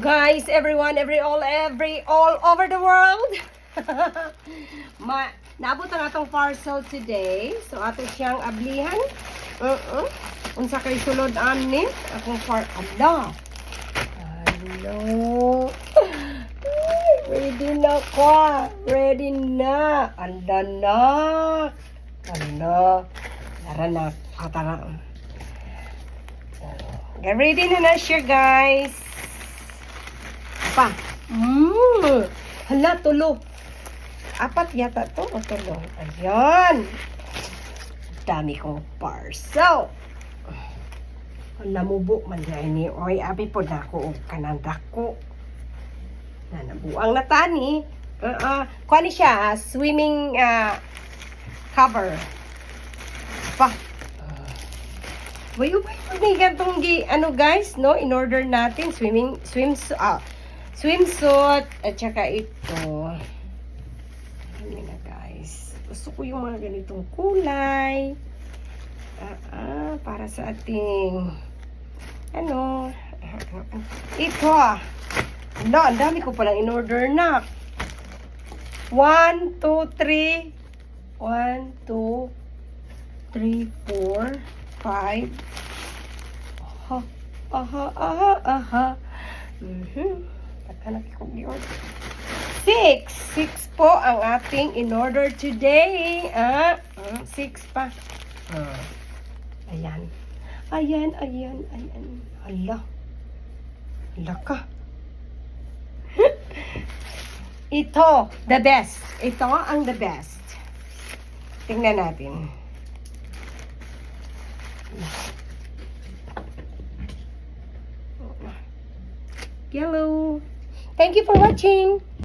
guys, everyone, all over the world. Naabot ang atong parcel today. So ato siyang ablihan. Unsa kay sulod ani? Akong Hello. Ready na ko. Ready na. Anda na. Tara na. Tara. Get ready na siya, guys. Pa. Hala, tulo. Apat yata to o tulo. Ayan. Dami kong parcel. Namubo man dyan ni. Oy, abi po na ako. Kananda ko. Nabuang na tani. Kuha ni siya. Swimming cover. Pa. Wayo may gantong guys, no? In order natin swimsuit at saka ito. Ano na guys. Gusto ko yung mga ganitong kulay. Para sa ating ito ang dami ko palang in order na. 1, 2, 3 1, 2 3, 4 5 6 po ang ating in order today. 6 pa. Ayan. Hala ka. Ito, the best. Ito ang the best. Tingnan natin. Yellow. Thank you for watching.